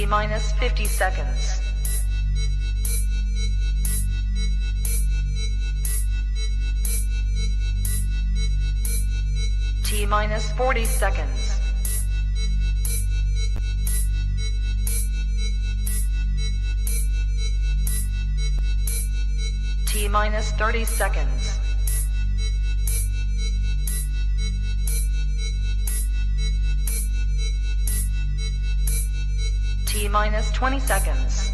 minus 50 seconds. T minus 40 seconds. T minus 30 seconds. T minus 20 seconds.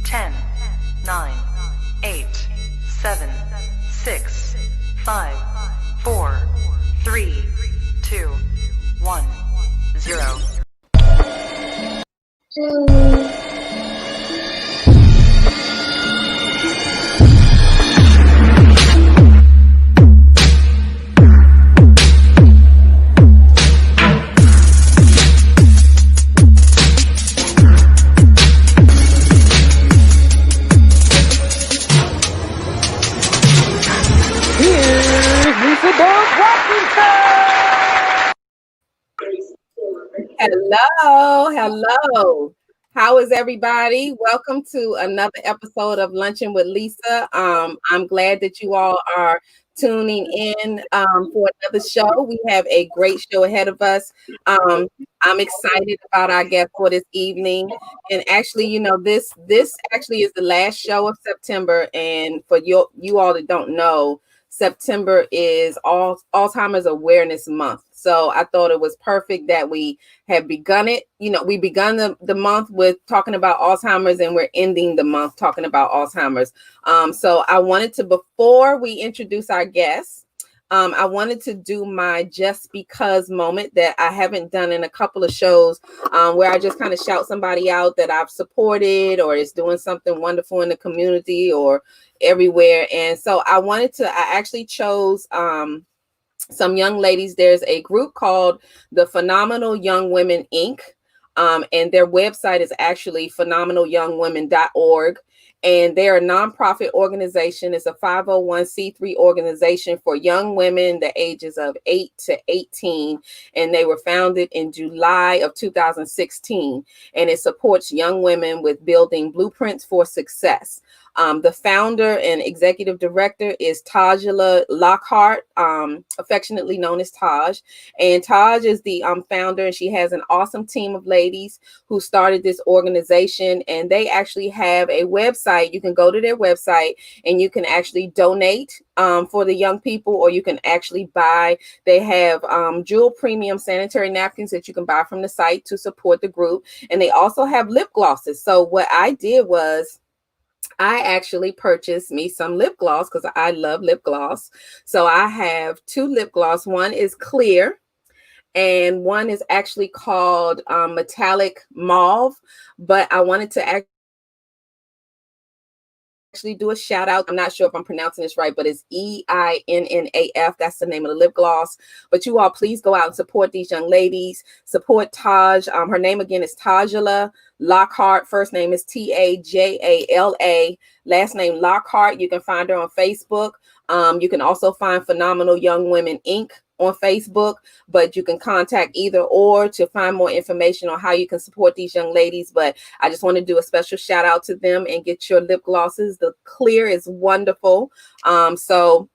Ten, 9, 8, 7, 6, 5, 4, 3, 2, 1, 0. Hello. How is everybody? Welcome to another episode of Lunchin with Lisa. I'm glad that you all are tuning in for another show. We have a great show ahead of us. I'm excited about our guest for this evening. And actually, this actually is the last show of September. And for you all that don't know, September is Alzheimer's Awareness Month. So I thought it was perfect that we have begun it. We begun the month with talking about Alzheimer's, and we're ending the month talking about Alzheimer's. So I wanted to, before we introduce our guests, I wanted to do my just because moment that I haven't done in a couple of shows, where I just kind of shout somebody out that I've supported or is doing something wonderful in the community or everywhere. And so I actually chose some young ladies. There's a group called the Phenomenal Young Women Inc. And their website is actually phenomenalyoungwomen.org. And they're a nonprofit organization. It's a 501c3 organization for young women the ages of 8 to 18. And they were founded in July of 2016. And it supports young women with building blueprints for success. The founder and executive director is Tajula Lockhart, affectionately known as Taj. And Taj is the founder, and she has an awesome team of ladies who started this organization. And they actually have a website. You can go to their website and you can actually donate for the young people, or you can actually buy. They have jewel premium sanitary napkins that you can buy from the site to support the group. And they also have lip glosses. So what I did was, I actually purchased me some lip gloss because I love lip gloss. So I have 2 lip gloss. One is clear and one is actually called metallic mauve. But I wanted to actually do a shout out. I'm not sure if I'm pronouncing this right, but it's EINNAF. That's the name of the lip gloss. But you all please go out and support these young ladies. Support Taj. Her name again is Tajula Lockhart. First name is Tajala. Last name Lockhart. You can find her on Facebook. You can also find Phenomenal Young Women Inc. on Facebook, but you can contact either or to find more information on how you can support these young ladies. But I just want to do a special shout out to them and get your lip glosses. The clear is wonderful. So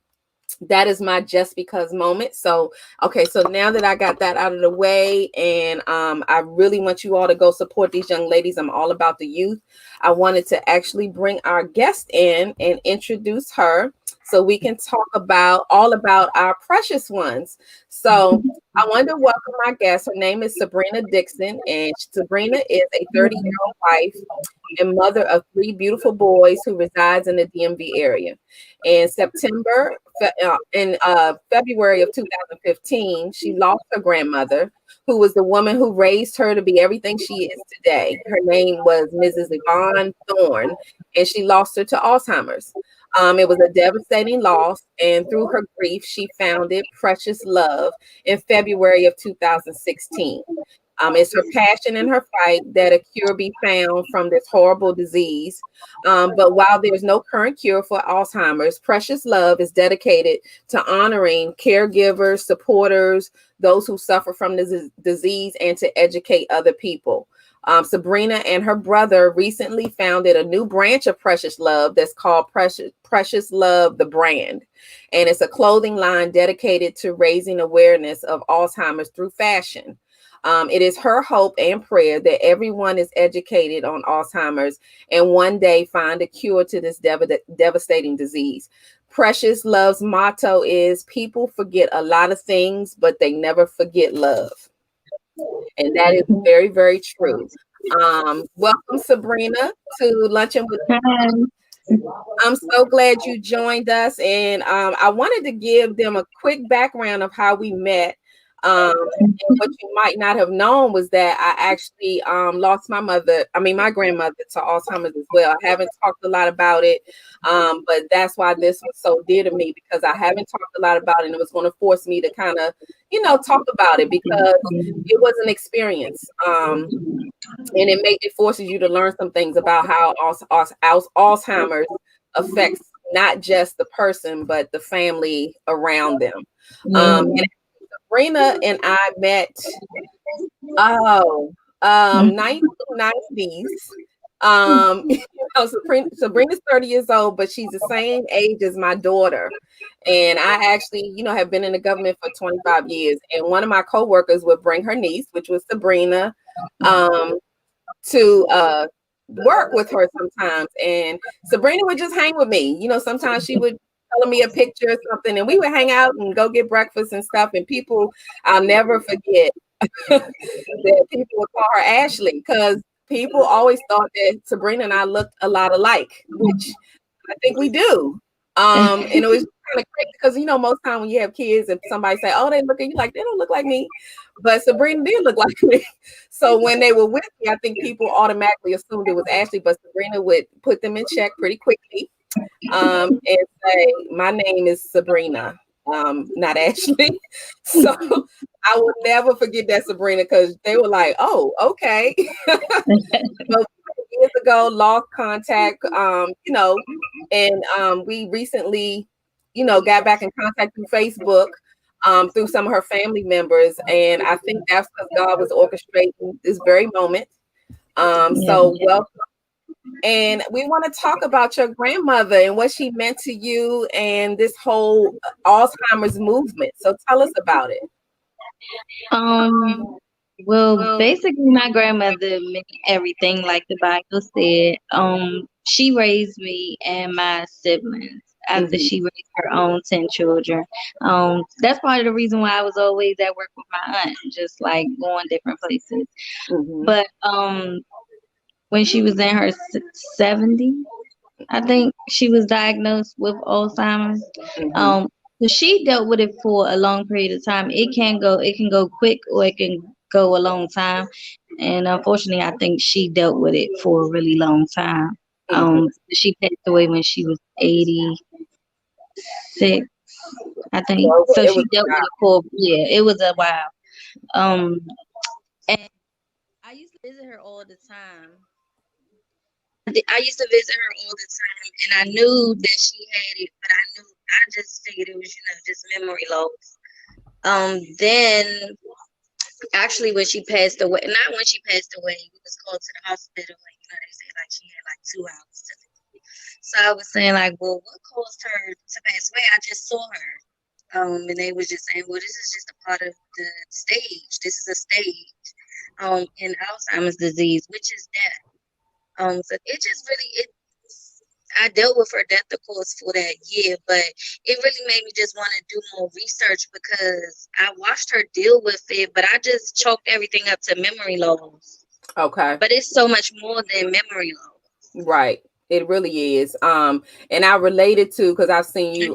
that is my just because moment. So, okay. So now that I got that out of the way, and I really want you all to go support these young ladies. I'm all about the youth. I wanted to actually bring our guest in and introduce her, so we can talk all about our precious ones. So I wanted to welcome my guest. Her name is Sabrina Dixon, and Sabrina is a 30-year-old wife and mother of 3 beautiful boys who resides in the DMV area. In February of 2015, she lost her grandmother, who was the woman who raised her to be everything she is today. Her name was Mrs. Yvonne Thorne, and she lost her to Alzheimer's. It was a devastating loss, and through her grief, she founded Precious Love in February of 2016. It's her passion and her fight that a cure be found from this horrible disease. But while there's no current cure for Alzheimer's, Precious Love is dedicated to honoring caregivers, supporters, those who suffer from this disease, and to educate other people. Sabrina and her brother recently founded a new branch of Precious Love that's called Precious Love, the brand. And it's a clothing line dedicated to raising awareness of Alzheimer's through fashion. It is her hope and prayer that everyone is educated on Alzheimer's and one day find a cure to this devastating disease. Precious Love's motto is people forget a lot of things, but they never forget love. And that is very, very true. Welcome, Sabrina, to Luncheon with. I'm so glad you joined us. And I wanted to give them a quick background of how we met. And what you might not have known was that I actually lost my grandmother to Alzheimer's as well. I haven't talked a lot about it, but that's why this was so dear to me, because I haven't talked a lot about it, and it was going to force me to kind of, talk about it, because it was an experience. And it forces you to learn some things about how Alzheimer's affects not just the person, but the family around them. And Sabrina and I met 1990s. Sabrina's 30 years old, but she's the same age as my daughter. And I actually, have been in the government for 25 years. And one of my coworkers would bring her niece, which was Sabrina, to work with her sometimes. And Sabrina would just hang with me. Sometimes she would tell me a picture or something, and we would hang out and go get breakfast and stuff. And I'll never forget that people would call her Ashley, because people always thought that Sabrina and I looked a lot alike, which I think we do. And it was kind of crazy because, most time when you have kids and somebody say, oh, they look at you like, they don't look like me. But Sabrina did look like me. So when they were with me, I think people automatically assumed it was Ashley, but Sabrina would put them in check pretty quickly and say, my name is Sabrina, not Ashley. So I will never forget that, Sabrina, because they were like, oh, okay. But years ago, lost contact, and we recently, got back in contact through Facebook, through some of her family members. And I think that's because God was orchestrating this very moment. So welcome. And we want to talk about your grandmother and what she meant to you and this whole Alzheimer's movement. So tell us about it. Well, basically, my grandmother meant everything, like the Bible said. She raised me and my siblings after she raised her own 10 children. That's part of the reason why I was always at work with my aunt, just like going different places. But when she was in her 70s, I think she was diagnosed with Alzheimer's. So she dealt with it for a long period of time. It can go quick, or it can go a long time. And unfortunately, I think she dealt with it for a really long time. She passed away when she was 86, I think. So she dealt with it for, it was a while. And I used to visit her all the time. And I knew that she had it, but I just figured it was, just memory loss. Then actually when she passed away, not when she passed away, we was called to the hospital, and they said like she had like 2 hours to live. So I was saying like, well, what caused her to pass away? I just saw her. And they was just saying, well, this is just a part of the stage. This is a stage in Alzheimer's disease, which is death. So it just really, I dealt with her death, of course, for that year, but it really made me just want to do more research, because I watched her deal with it, but I just chalked everything up to memory loss. Okay. But it's so much more than memory loss. Right. It really is. And I related to, because I've seen you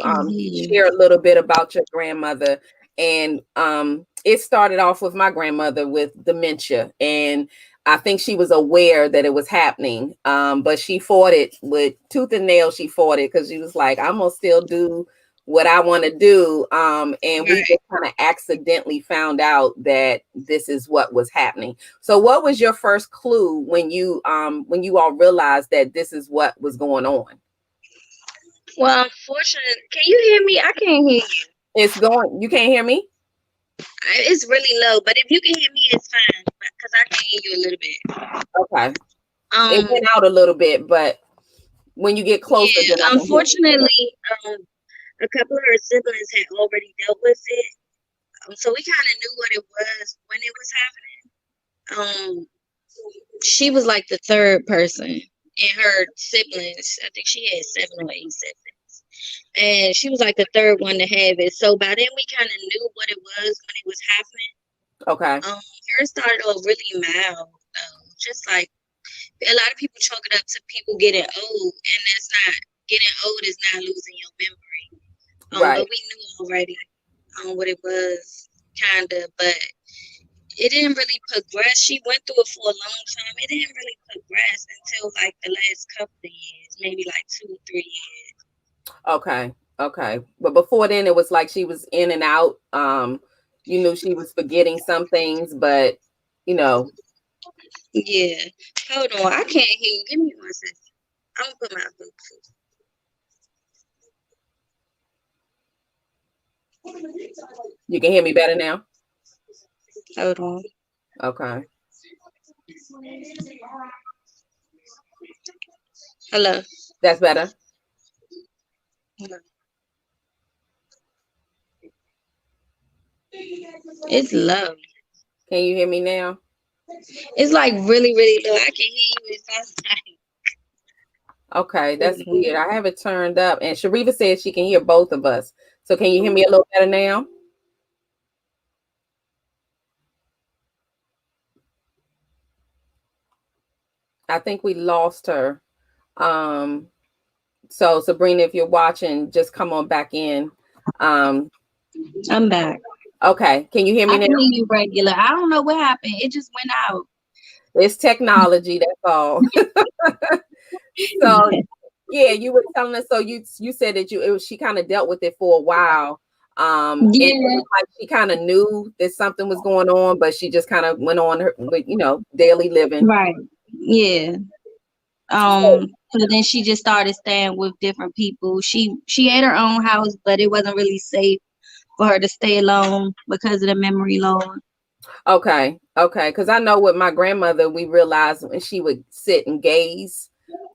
share a little bit about your grandmother. And it started off with my grandmother with dementia. And I think she was aware that it was happening. But she fought it with tooth and nail. She fought it because she was like, I'm going to still do what I want to do. And we Right. just kind of accidentally found out that this is what was happening. So what was your first clue when you all realized that this is what was going on? Well, unfortunately, can you hear me? I can't hear you. You can't hear me? It's really low, but if you can hear me, it's fine because I can hear you a little bit. Okay. It went out a little bit, but when you get closer, Yeah, then I can hear you. unfortunately, a couple of her siblings had already dealt with it, so we kind of knew what it was when it was happening. She was like the third person in her siblings. I think she had 7 or 8 siblings, and she was like the third one to have it. So by then, we kind of knew what it was when it was happening. Okay. Hers started off really mild, just like a lot of people chalk it up to people getting old, and that's not getting old is not losing your memory. Right. But we knew already what it was, kinda, but it didn't really progress. She went through it for a long time. It didn't really progress until like the last couple of years, maybe like 2 or 3 years. Okay. Okay. But before then, it was like she was in and out. You knew she was forgetting some things, but you know. Yeah. Hold on, I can't hear you. Give me 1 second. I'm gonna put my Bluetooth. You can hear me better now? Hold on. Okay. Hello. That's better. It's low. Can you hear me now? It's like really, really low. I can hear you. It sounds like. Okay, that's weird. I have it turned up, and Sharifa says she can hear both of us. So can you hear me a little better now? I think we lost her. So Sabrina, if you're watching, just come on back in. I'm back. Okay, can you hear me I now? can hear you regular. I don't know what happened. It just went out. It's technology, that's all. So yeah, you were telling us. So you said that she kind of dealt with it for a while. Yeah. And like she kind of knew that something was going on, but she just kind of went on with daily living. Right. Yeah. So then she just started staying with different people. She had her own house, but it wasn't really safe for her to stay alone because of the memory loss. Okay, because I know with my grandmother, we realized when she would sit and gaze,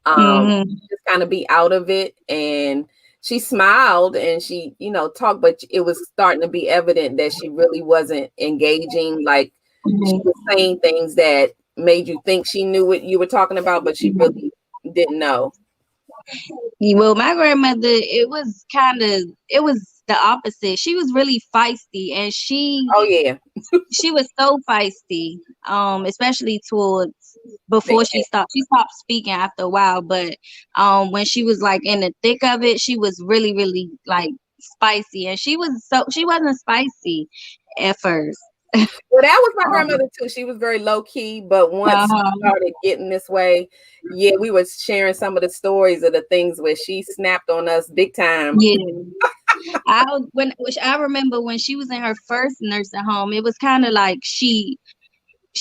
just kind of be out of it, and she smiled and she, talked, but it was starting to be evident that she really wasn't engaging. Like she was saying things that made you think she knew what you were talking about, but she really didn't know. Well, my grandmother, it was the opposite. She was really feisty, and Oh yeah, she was so feisty, especially towards before she stopped speaking after a while, but when she was like in the thick of it, she was really, really like spicy, and she wasn't spicy at first. Well, that was my grandmother too. She was very low key, but once she started getting this way, yeah, we were sharing some of the stories of the things where she snapped on us big time. Yeah. I remember when she was in her first nursing home, it was kind of like she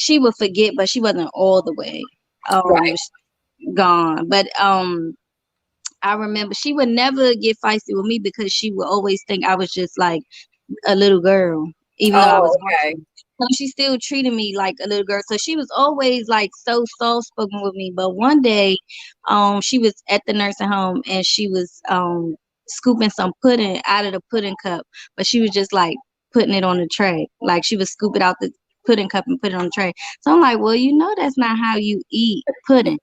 would forget, but she wasn't all the way Right. gone. But I remember she would never get feisty with me because she would always think I was just like a little girl, even though I was okay. so she still treated me like a little girl. So she was always like so soft spoken with me. But one day, she was at the nursing home and she was scooping some pudding out of the pudding cup, but she was just like putting it on the tray. Like she would scoop it out the pudding cup and put it on the tray. So I'm like, well, that's not how you eat pudding.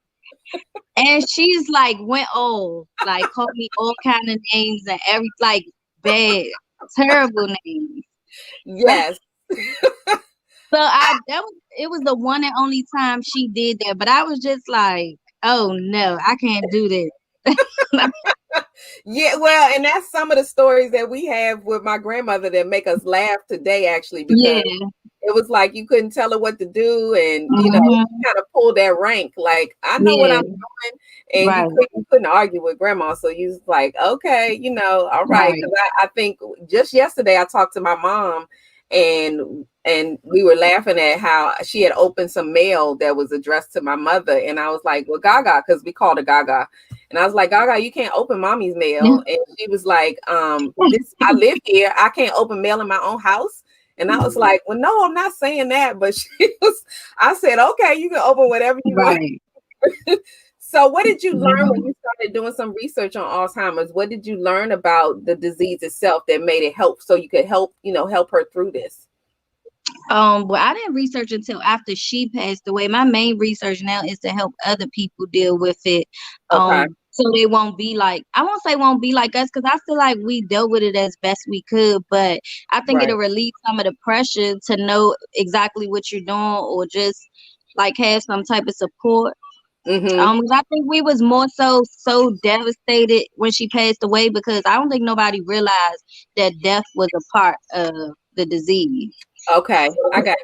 And she's like went old, like called me all kind of names and like bad, terrible names. Yes. So it was the one and only time she did that, but I was just like, oh no, I can't do this. Yeah, well, and that's some of the stories that we have with my grandmother that make us laugh today, actually, because it was like you couldn't tell her what to do, and Mm-hmm. kind of pull that rank. Like, I know what Yeah. I'm doing, and Right. you couldn't argue with grandma. So you was like, okay, all right. Right. Because I think just yesterday I talked to my mom, and we were laughing at how she had opened some mail that was addressed to my mother, and I was like, well, Gaga, because we called her Gaga, and I was like, Gaga, you can't open mommy's mail, and she was like, this I live here, I can't open mail in my own house. And I was like, well, no, I'm not saying that. But I said, okay, you can open whatever you want. Right. So what did you learn when Mhm. you started doing some research on Alzheimer's? What did you learn about the disease itself that made it help so you could help her through this? Well, I didn't research until after she passed away. My main research now is to help other people deal with it. Okay. So they won't be like, I won't say won't be like us, because I feel like we dealt with it as best we could, but I think Right. it'll relieve some of the pressure to know exactly what you're doing, or just like have some type of support. Mm-hmm. 'Cause I think we was more so devastated when she passed away, because I don't think nobody realized that death was a part of the disease. Okay. I got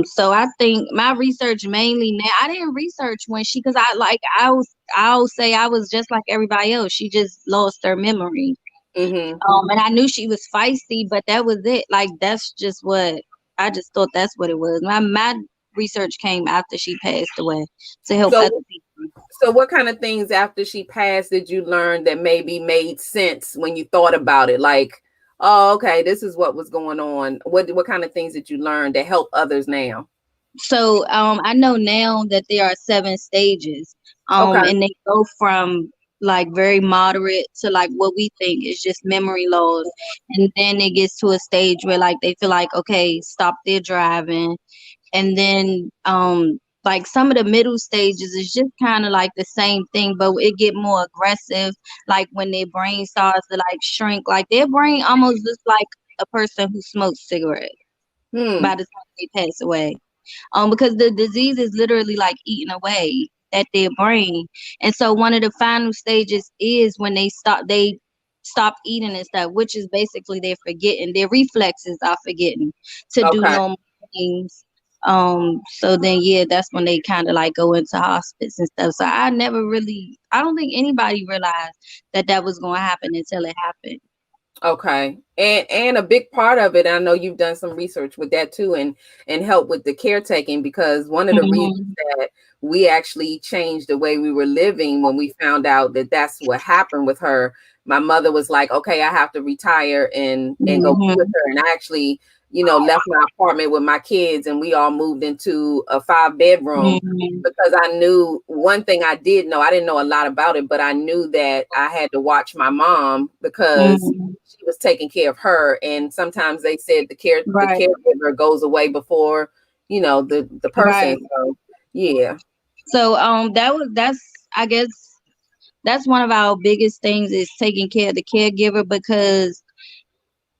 So I think my research mainly now, I didn't research when she, cause I'll say I was just like everybody else. She just lost her memory. you. Mm-hmm. And I knew she was feisty, but that was it. Like, that's just what I just thought that's what it was. My research came after she passed away to help other So people. so what kind of things after she passed did you learn that maybe made sense when you thought about it? Like, oh, okay, this is what was going on. What kind of things did you learn to help others now? So I know now that there are 7 stages. Okay. And they go from like very moderate to like what we think is just memory loss. And then it gets to a stage where like they feel like, okay, stop their driving. And then like some of the middle stages is just kind of like the same thing, but it get more aggressive, like when their brain starts to like shrink, like their brain almost looks like a person who smokes cigarettes Hmm. by the time they pass away. Because the disease is literally like eating away at their brain. And so one of the final stages is when they stop eating and stuff, which is basically they're forgetting. Their reflexes are forgetting to do Okay. normal things. So then yeah, that's when they kind of like go into hospice and stuff. So I don't think anybody realized that that was going to happen until it happened. Okay. And a big part of it, I know you've done some research with that too, and help with the caretaking, because one of the reasons Hmm. that we actually changed the way we were living when we found out that that's what happened with her. My mother was like, okay, I have to retire and go be with Hmm. her. And I actually, left my apartment with my kids, and we all moved into a 5 bedroom, Hmm. because I knew one thing I did know. I didn't know a lot about it, but I knew that I had to watch my mom because Hmm. she was taking care of her. And sometimes they said the Right. caregiver goes away before, the person. Right. So yeah. So that's I guess that's one of our biggest things is taking care of the caregiver, because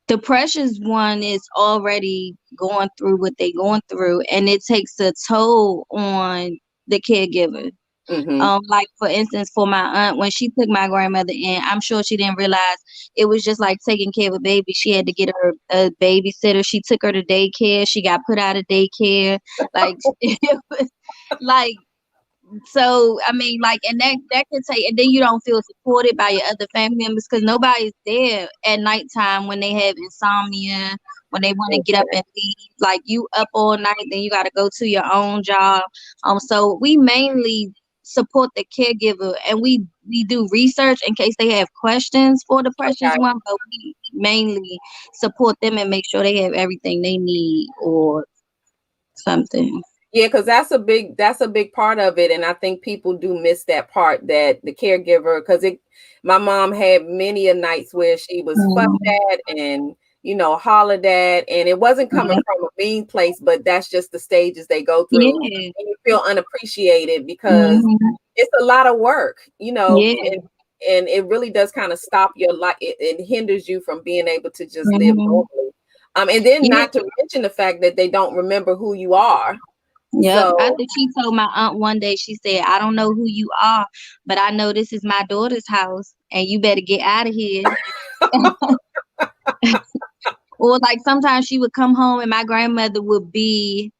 the precious one is already going through what they're going through, and it takes a toll on the caregiver. Mm-hmm. Like for instance, for my aunt, when she took my grandmother in, I'm sure she didn't realize it was just like taking care of a baby. She had to get her a babysitter. She took her to daycare. She got put out of daycare. Like it was like, so I mean, like, and that can take, and then you don't feel supported by your other family members, because nobody's there at nighttime when they have insomnia, when they want to get up and leave. Like, you up all night, then you got to go to your own job. So we mainly support the caregiver, and we do research in case they have questions for the precious Okay. one, but we mainly support them and make sure they have everything they need or something. Yeah, because that's a big part of it, and I think people do miss that part, that the caregiver, because it. My mom had many a nights where she was fussed Mhm. at and hollered at, and it wasn't coming Yeah. from a mean place, but that's just the stages they go through, Yeah. and you feel unappreciated because Mhm. it's a lot of work, Yeah. and it really does kind of stop your life. It hinders you from being able to just live Mhm. normally. And then Yeah. not to mention the fact that they don't remember who you are. Yep. So, After she told my aunt one day, she said, "I don't know who you are, but I know this is my daughter's house, and you better get out of here." Or like sometimes she would come home and my grandmother would be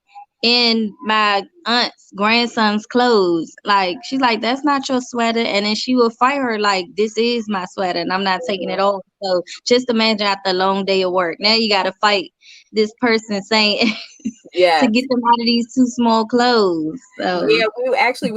in my aunt's grandson's clothes. Like she's like, "That's not your sweater," and then she would fight her like, "This is my sweater, and I'm not taking it off." So just imagine after a long day of work, now you got to fight this person saying to Yes. get them out of these too small clothes. So Yeah, we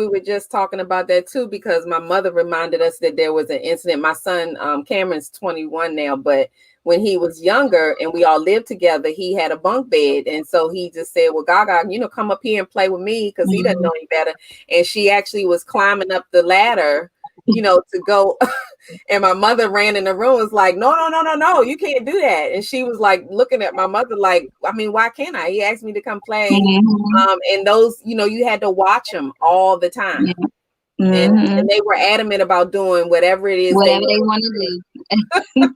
were just talking about that too, because my mother reminded us that there was an incident. My son, Cameron's 21 now, but when he was younger and we all lived together, he had a bunk bed. And so he just said, "Well, Gaga, come up here and play with me," because he doesn't know any better. And she actually was climbing up the ladder, to go. And my mother ran in the room, was like, "No, no, no, no, no, you can't do that." And she was like looking at my mother like, "I mean, why can't I? He asked me to come play." And those, you had to watch them all the time. And they were adamant about doing whatever it is whatever they want to do.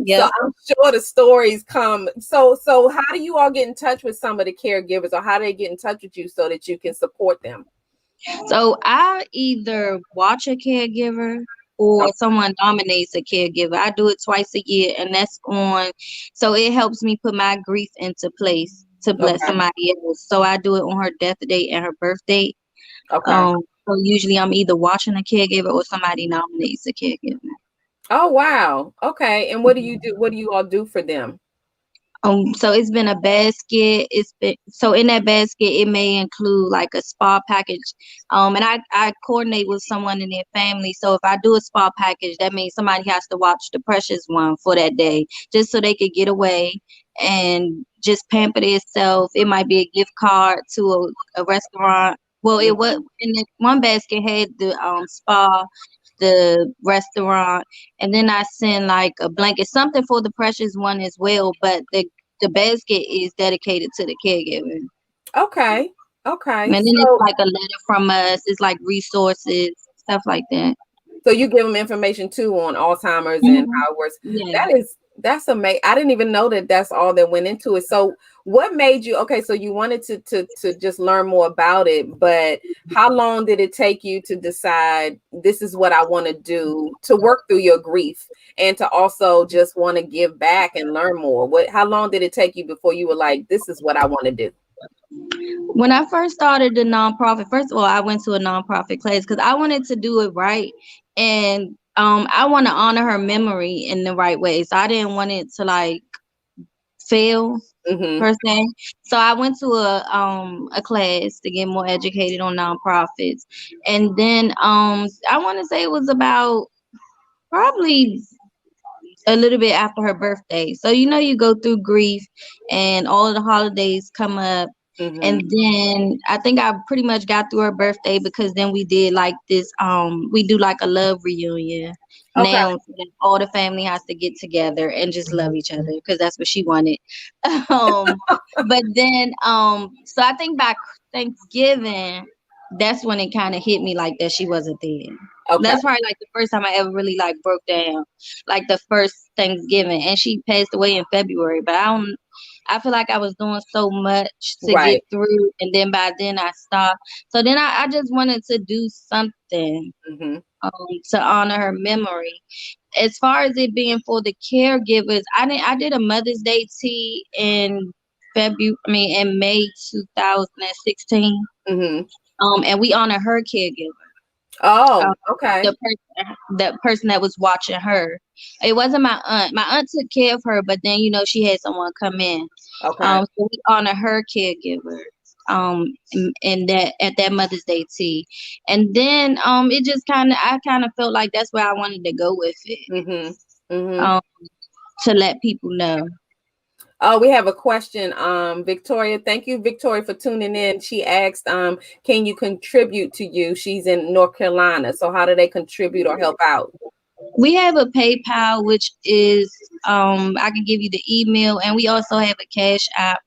So I'm sure the stories come. So how do you all get in touch with some of the caregivers, or how do they get in touch with you so that you can support them? So I either watch a caregiver or someone nominates a caregiver. I do it twice a year, and that's on. So it helps me put my grief into place to bless somebody else. So I do it on her death date and her birth date. So usually I'm either watching a caregiver or somebody nominates a caregiver. Oh wow. Okay. And what do you do? What do you all do for them? So it's been a basket. It's been so in that basket it may include like a spa package. And I coordinate with someone in their family. So if I do a spa package, that means somebody has to watch the precious one for that day, just so they could get away and just pamper themselves. It might be a gift card to a restaurant. Well, it was in the one basket had the spa, the restaurant, and then I send like a blanket, something for the precious one as well. But the basket is dedicated to the caregiver. Okay. And then it's like a letter from us. It's like resources, stuff like that. So you give them information too on Alzheimer's and how it works. Yeah. That's amazing. I didn't even know that that's all that went into it. So what made you, okay, so you wanted to just learn more about it, but how long did it take you to decide this is what I want to do, to work through your grief and to also just want to give back and learn more? How long did it take you before you were like, this is what I want to do? When I first started the nonprofit, first of all, I went to a nonprofit class because I wanted to do it right. And I want to honor her memory in the right way. So I didn't want it to like fail per se. So I went to a class to get more educated on nonprofits. And then I want to say it was about probably a little bit after her birthday. So you go through grief and all of the holidays come up. And then I think I pretty much got through her birthday because then we did like this we do like a love reunion now. All the family has to get together and just love each other because that's what she wanted. But then so I think by Thanksgiving, that's when it kind of hit me like that she wasn't there. That's probably like the first time I ever really like broke down, like the first Thanksgiving. And she passed away in February, but I feel like I was doing so much to get through, and then by then I stopped. So then I just wanted to do something to honor her memory. As far as it being for the caregivers, I did a Mother's Day tea in in May 2016. And we honor her caregiver. The person that was watching her. It wasn't my aunt. My aunt took care of her, but then she had someone come in. So we honor her caregiver. And that at that Mother's Day tea, and then it just I kind of felt like that's where I wanted to go with it. To let people know. Oh, we have a question. Victoria, thank you, Victoria, for tuning in. She asked, can you contribute to you? She's in North Carolina. So how do they contribute or help out? We have a PayPal, which is I can give you the email, and we also have a Cash App,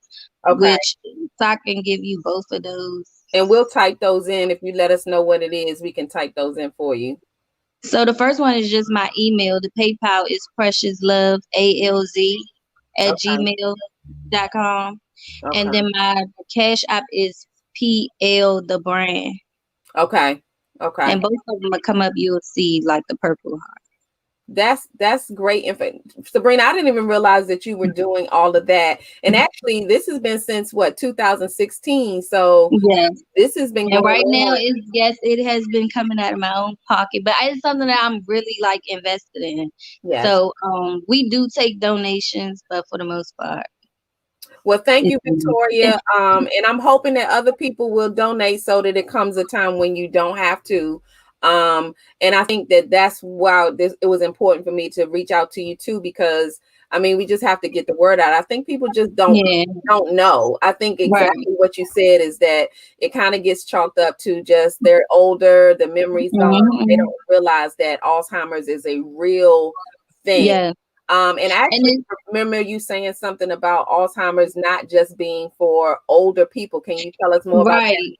which so I can give you both of those. And we'll type those in. If you let us know what it is, we can type those in for you. So the first one is just my email. The PayPal is preciouslovealz@gmail.com. And then my Cash App is PL the brand. Okay. And both of them will come up. You'll see like the purple heart. That's great info. Sabrina, I didn't even realize that you were doing all of that. And actually, this has been since what, 2016. So Yes. this has been And going right now, on. yes, it has been coming out of my own pocket, but it's something that I'm really like invested in. Yes. So we do take donations, but for the most part, Well, thank it's you, Victoria. And I'm hoping that other people will donate so that it comes a time when you don't have to. And I think that that's why it was important for me to reach out to you too, because I mean, we just have to get the word out. I think people just yeah, don't know. I think right. exactly what you said is that it kind of gets chalked up to just they're older, the memory's gone. They Mm-hmm. don't realize that Alzheimer's is a real thing. Yeah, And I and actually it's remember you saying something about Alzheimer's not just being for older people. Can you tell us more about right.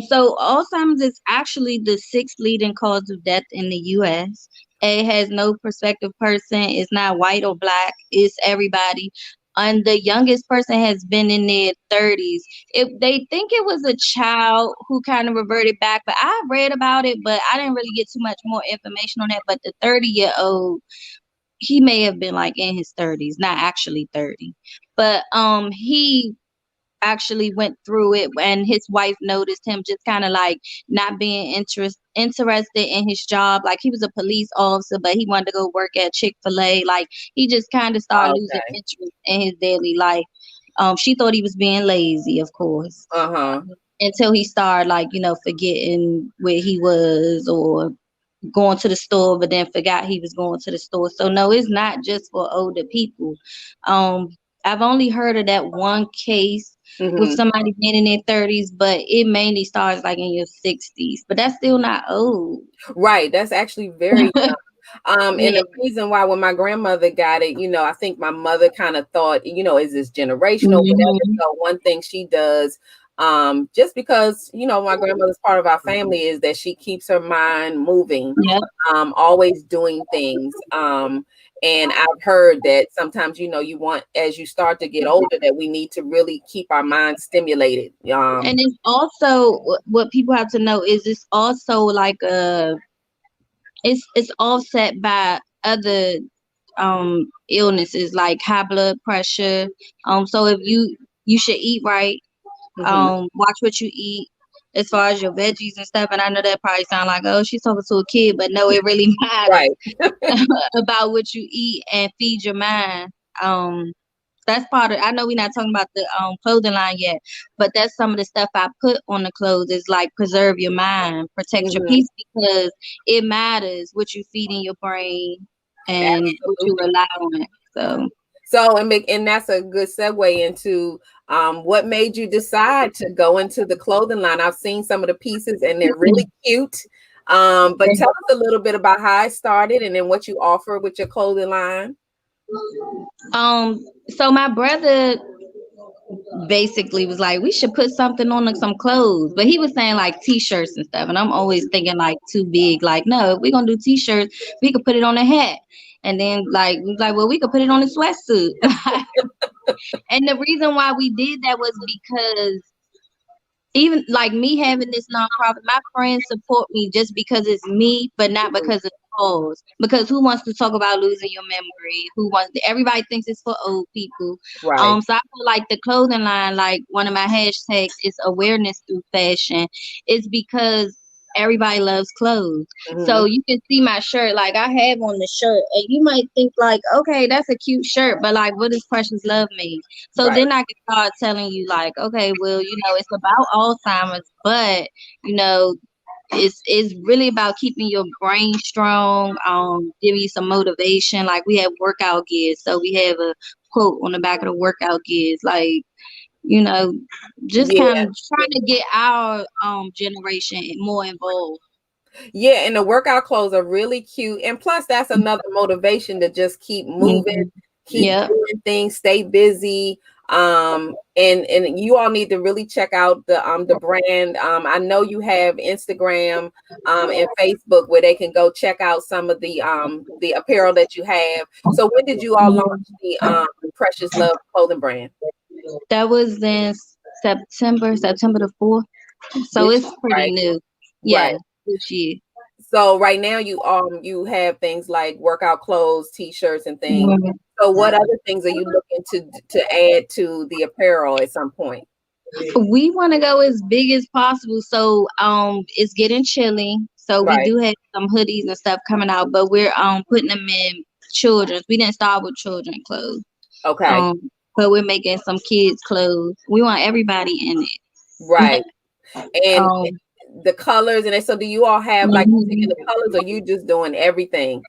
So Alzheimer's is actually the sixth leading cause of death in the U.S. It has no prospective person. It's not white or black. It's everybody. And the youngest person has been in their 30s. If they think it was a child who kind of reverted back, but I read about it, but I didn't really get too much more information on that. But the 30-year-old, he may have been like in his 30s, not actually 30, but he actually went through it, and his wife noticed him just kind of like not being interested in his job. Like he was a police officer, but he wanted to go work at Chick-fil-A. Like he just kind of started that? losing Okay. interest in his daily life. She thought he was being lazy, of course, Uh-huh. until he started like, forgetting where he was, or going to the store, but then forgot he was going to the store. So no, it's not just for older people. Um, I've only heard of that one case with Hmm. somebody being in their 30s, but it mainly starts like in your 60s. But that's still not old. Right. That's actually very young. And Yeah. the reason why when my grandmother got it, I think my mother kind of thought, is this generational, whatever. Hmm. So one thing she does, just because, my grandmother's part of our family is that she keeps her mind moving, Yep. always doing things. And I've heard that sometimes, you want, as you start to get older, that we need to really keep our minds stimulated. And it's also what people have to know is it's also like it's offset by other illnesses like high blood pressure. So if you should eat right, Mhm. watch what you eat as far as your veggies and stuff. And I know that probably sound like, oh, she's talking to a kid, but no, it really matters Right. about what you eat and feed your mind. Um, that's part of, I know we're not talking about the clothing line yet, but that's some of the stuff I put on the clothes is like preserve your mind, protect your Mhm. peace, because it matters what you feed in your brain and what you Absolutely. allow on. So So, and that's a good segue into what made you decide to go into the clothing line. I've seen some of the pieces and they're really cute. But tell us a little bit about how it started and then what you offer with your clothing line. so my brother basically was like, we should put something on, like some clothes, but he was saying like t-shirts and stuff, and I'm always thinking like too big. Like, no, if we're gonna do t-shirts, we could put it on a hat. And then like we was like, well, we could put it on a sweatsuit. And the reason why we did that was because even like me having this nonprofit, my friends support me just because it's me, but not Mhm. because of the cause. Because who wants to talk about losing your memory? Everybody thinks it's for old people. Right. So I feel like the clothing line, like one of my hashtags is awareness through fashion. It's because everybody loves clothes. So Mhm. you can see my shirt, like I have on the shirt, and you might think like, okay, that's a cute shirt, but like, what does Precious Love mean? So Right. then I can start telling you like, okay, well, it's about Alzheimer's, but you know, it's really about keeping your brain strong, giving you some motivation. Like we have workout gears, so we have a quote on the back of the workout gears, like, you know, just kind Yeah. of trying to get our generation more involved. Yeah. And the workout clothes are really cute. And plus, that's another motivation to just keep moving, Mhm. keep Yep. doing things, stay busy. And you all need to really check out the brand. I know you have Instagram and Facebook where they can go check out some of the apparel that you have. So when did you all launch the Precious Love clothing brand? That was in September the 4th. So This it's year, pretty right? new. Right. Yeah, this year. So right now you have things like workout clothes, t-shirts, and things. Mhm. So what other things are you looking to add to the apparel at some point? We want to go as big as possible. So it's getting chilly. So we Right. do have some hoodies and stuff coming out, but we're putting them in children's. We didn't start with children clothes. Okay. But we're making some kids clothes. We want everybody in it. Right. And um the colors so do you all have like mhm. particular colors, or you just doing everything?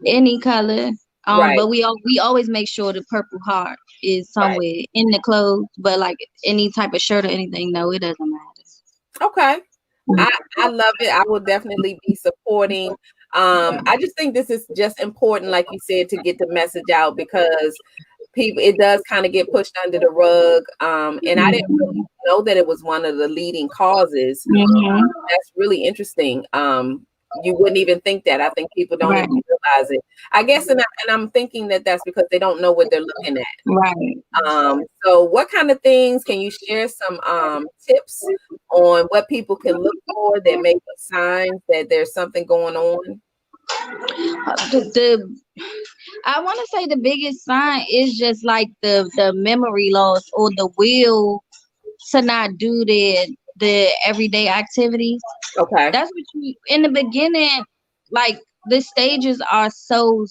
Any color. Right. But we always make sure the purple heart is Right. somewhere in the clothes. But like any type of shirt or anything, no, it doesn't matter. Okay. I love it. I will definitely be supporting. I just think this is just important, like you said, to get the message out, because people, it does kind of get pushed under the rug. And I didn't really know that it was one of the leading causes. Mm-hmm. That's really interesting. You wouldn't even think that. I think people don't Right, even realize it. I guess, and I'm thinking that that's because they don't know what they're looking at. right. So what kind of things can you share some tips on what people can look for that may be signs that there's something going on? The I want to say the biggest sign is just like the memory loss or the will to not do the everyday activities. Okay. That's what you in the beginning, like the stages are so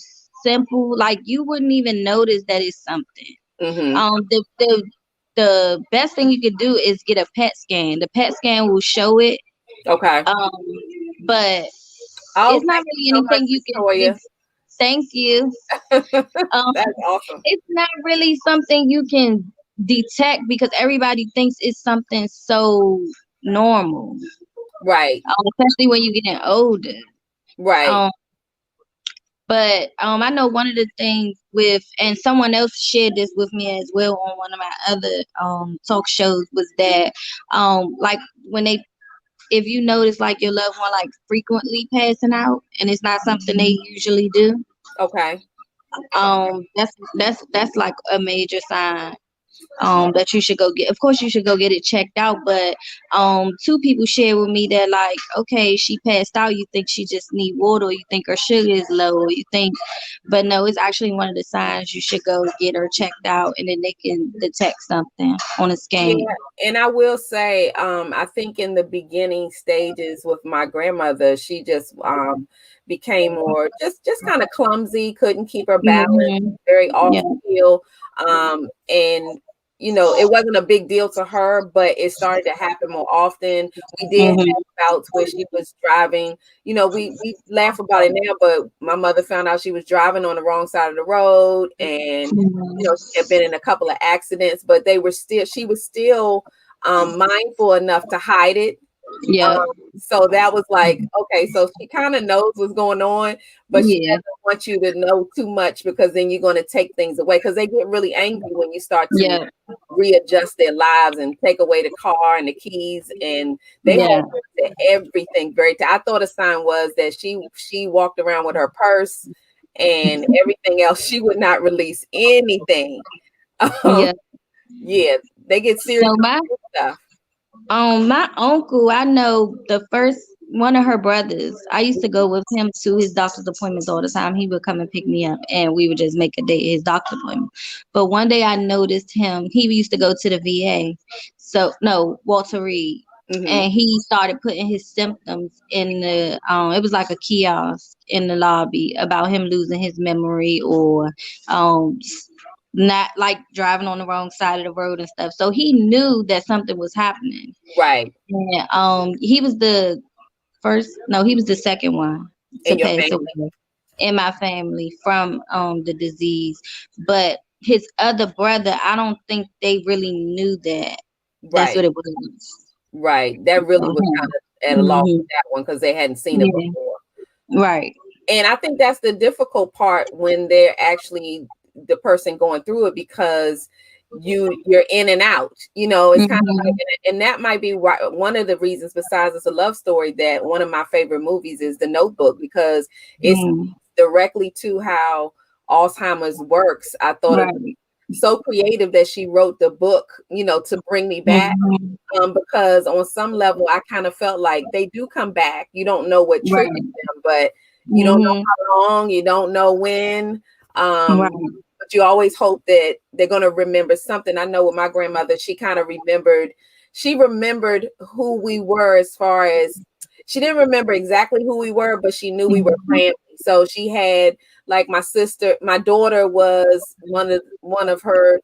simple, like you wouldn't even notice that it's something. Mm-hmm. The best thing you could do is get a PET scan. The PET scan will show it. Okay. Um, but Oh, it's not thank you really so much, anything you can. Victoria. Thank you. Um, That's awesome. it's not really something you can detect because everybody thinks it's something so normal, Right. especially when you're getting older. Right. Um, but I know one of the things with, and someone else shared this with me as well on one of my other talk shows, was that like when they, if you notice like your loved one like frequently passing out and it's not something they usually do, Okay. that's like a major sign that you should go get. Of course you should go get it checked out, but two people shared with me that like, okay, she passed out, you think she just need water, or you think her sugar is low, or you think, but no, it's actually one of the signs. You should go get her checked out and then they can detect something on a scan. Yeah, and I will say, I think in the beginning stages with my grandmother, she just became more just kind of clumsy, couldn't keep her balance, Hmm. very off Yeah. keel. And it wasn't a big deal to her, but it started to happen more often. We did Hmm. have bouts where she was driving. We laugh about it now, but my mother found out she was driving on the wrong side of the road, and she had been in a couple of accidents, but she was still mindful enough to hide it. Yeah. So that was like, okay, so she kind of knows what's going on, but she Yeah. doesn't want you to know too much, because then you're going to take things away, because they get really angry when you start to Yeah. readjust their lives and take away the car and the keys, and they hold Yeah. on to everything very tight. I thought a sign was that she walked around with her purse and everything else. She would not release anything. Um, Yeah. yeah, they get serious So with stuff. my uncle, I know the first one of her brothers. I used to go with him to his doctor's appointments all the time. He would come and pick me up, and we would just make a date his doctor's appointment. But one day I noticed him. He used to go to the VA, so no, Walter Reed, Hmm. and he started putting his symptoms in the. It was like a kiosk in the lobby about him losing his memory or um not like driving on the wrong side of the road and stuff. So he knew that something was happening. Right. And he was the first, no, he was the second one to In your pass family. away in my family from the disease. But his other brother, I don't think they really knew that that's Right. what it was. Right. That really was kind of at a loss Hmm. with that one, because they hadn't seen it Yeah, before. right. And I think that's the difficult part when they're actually the person going through it, because you're in and out. It's kind of like, Hmm. and that might be one of the reasons, besides it's a love story, that one of my favorite movies is The Notebook, because it's Mm. directly to how Alzheimer's works. I thought it Right. was so creative that she wrote the book, to bring me back. Mhm. Because on some level, I kind of felt like they do come back. You don't know what Right. triggered them, but you don't know Mhm. how long, you don't know when. Right. But you always hope that they're going to remember something. I know with my grandmother, she remembered who we were, as far as she didn't remember exactly who we were, but she knew we were Mhm. family. So she had, like, my daughter was one of her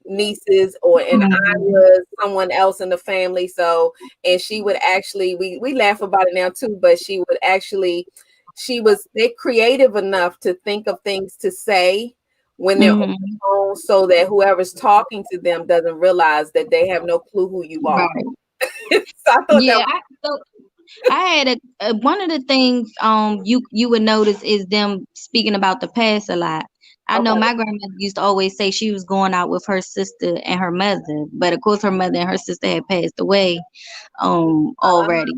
nieces, and I Mhm. was someone else in the family. So, and she would actually, we laugh about it now too, but they're creative enough to think of things to say when they're on Mhm. the phone, so that whoever's talking to them doesn't realize that they have no clue who you are. Right. So I thought that Yeah. I had one of the things you would notice is them speaking about the past a lot. I was know okay. my grandmother used to always say she was going out with her sister and her mother, but of course her mother and her sister had passed away already.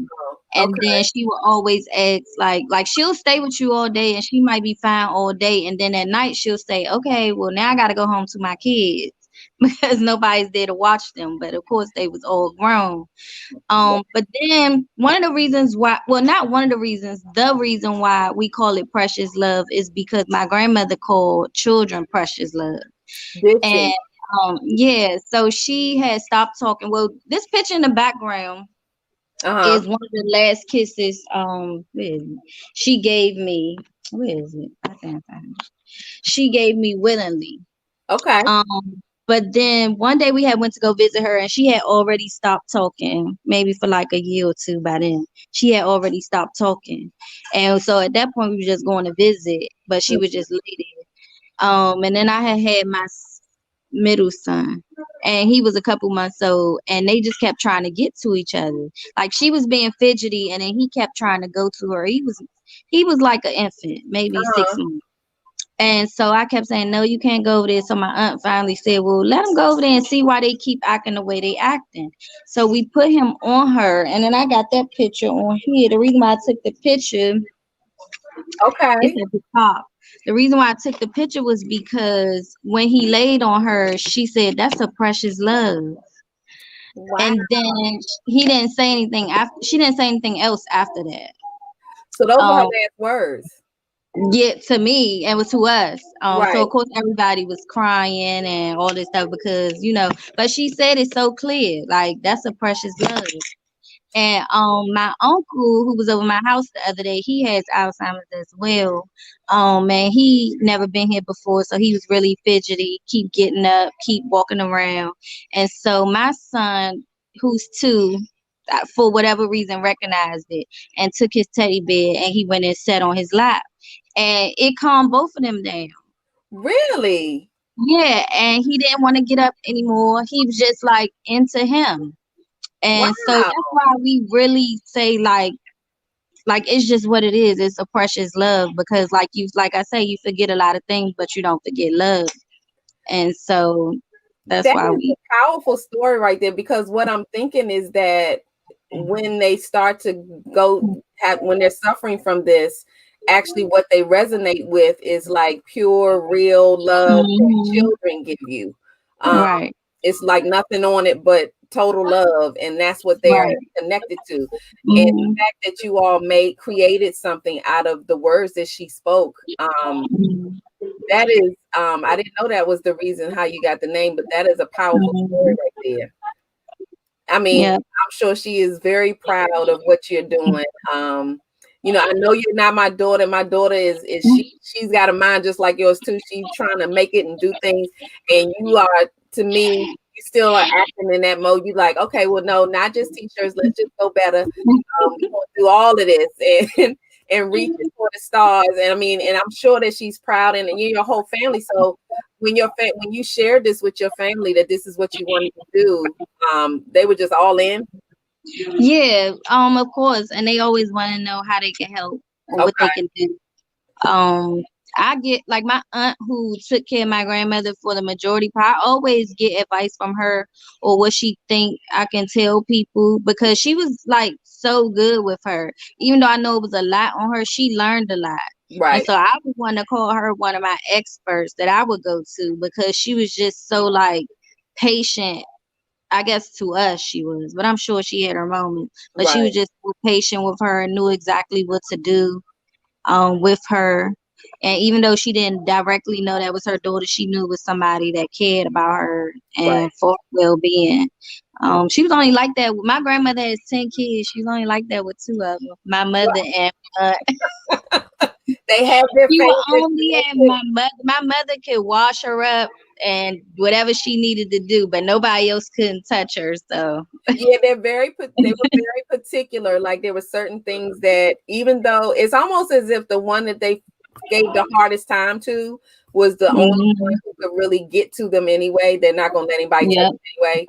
And Okay. then she would always ask like she'll stay with you all day and she might be fine all day, and then at night she'll say, okay, well now I gotta go home to my kids because nobody's there to watch them. But of course they was all grown. But then one of the reasons why, well, not one of the reasons, the reason why we call it precious love is because my grandmother called children precious love. Did And she? yeah, so she had stopped talking. Well, this picture in the background Uh-huh. is one of the last kisses where is it? She gave me. Where is it? I can't find it. She gave me willingly. Okay. But then one day we had went to go visit her and she had already stopped talking, maybe for like a year or two by then. She had already stopped talking. And so at that point we were just going to visit, but she was just lay there. And then I had my middle son and he was a couple months old and they just kept trying to get to each other. Like she was being fidgety and then he kept trying to go to her. He was like an infant, maybe six Uh-huh. months. And so I kept saying, no, you can't go over there. So my aunt finally said, well, let them go over there and see why they keep acting the way they acting. So we put him on her. And then I got that picture on here. The reason why I took the picture, it's Okay. at the top. The reason why I took the picture was because when he laid on her, she said, that's a precious love. Wow. And then he didn't say anything after, she didn't say anything else after that. So those were her Um, last words. Yeah, to me and to us. So Right. of course everybody was crying and all this stuff because but she said it so clear, like that's a precious love. And my uncle who was over my house the other day, he has Alzheimer's as well. And he never been here before, so he was really fidgety, keep getting up, keep walking around. And so my son, who's 2, for whatever reason recognized it and took his teddy bear and he went and sat on his lap and it calmed both of them down. Really? Yeah, and he didn't want to get up anymore. He was just like into him. And so Wow. that's why we really say like it's just what it is. It's a precious love because like I say, you forget a lot of things, but you don't forget love. And so that's That why is we a powerful story right there, because what I'm thinking is that when they start to when they're suffering from this, actually what they resonate with is like pure, real love that Mhm. children give you. Um, Right. it's like nothing on it but total love, and that's what they're Right. connected to. And the Mhm. fact that you all created something out of the words that she spoke, Mhm. that is, I didn't know that was the reason how you got the name, but that is a powerful story Mhm. right there. I mean, Yeah. I'm sure she is very proud of what you're doing. I know you're not my daughter. My daughter is she's got a mind just like yours too. She's trying to make it and do things, and you are, to me, you still are acting in that mode. You like, okay, well, no, not just t-shirts. Let's just go better. We're gonna do all of this and reach for the stars. And I mean, and I'm sure that she's proud, and you, your whole family. So when when you shared this with your family that this is what you wanted to do, they were just all in. Yeah, of course. And they always want to know how they can help or what they Okay. can do. Um, I get like my aunt who took care of my grandmother for the majority part. I always get advice from her or what she think I can tell people because she was like so good with her. Even though I know it was a lot on her, she learned a lot. Right. And so I would want to call her one of my experts that I would go to, because she was just so like patient. I guess to us she was, but I'm sure she had her moments. But she Right. was just so patient with her and knew exactly what to do with her. And even though she didn't directly know that was her daughter, she knew it was somebody that cared about her Right. and for her well-being. She was only like that. My grandmother has 10 kids. She was only like that with 2 of them. My mother and They have their she would favorites. only have my mother. My mother could wash her up and whatever she needed to do, but nobody else couldn't touch her. So Yeah, they were very particular. Like there were certain things that, even though it's almost as if the one that they gave the hardest time to was the only one who could really get to them anyway. They're not gonna let anybody touch it anyway.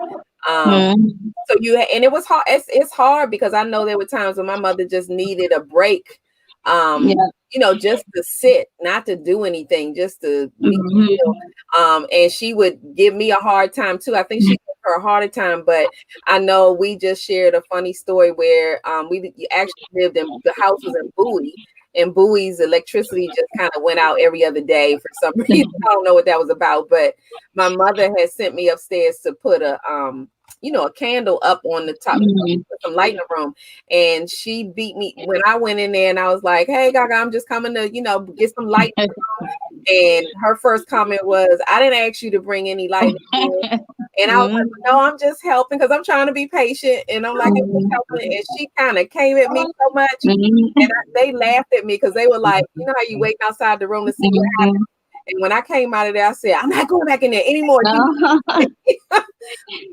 So and it was hard. It's hard because I know there were times when my mother just needed a break. Just to sit, not to do anything, just to be still. And she would give me a hard time too. I think she gave her a harder time, but I know we just shared a funny story where we actually lived in the house was in Bowie, and Bowie's electricity just kind of went out every other day for some reason. I don't know what that was about, but my mother had sent me upstairs to put a candle up on the top, put some light in the room. And she beat me when I went in there and I was like, "Hey, Gaga, I'm just coming to, get some light." And her first comment was, "I didn't ask you to bring any light in here." And I was like, "No, I'm just helping because I'm trying to be patient." And I'm like, "I'm just helping." And she kind of came at me so much. And they laughed at me because they were like, "You know how you waiting outside the room to see what happens?" And when I came out of there, I said, "I'm not going back in there anymore."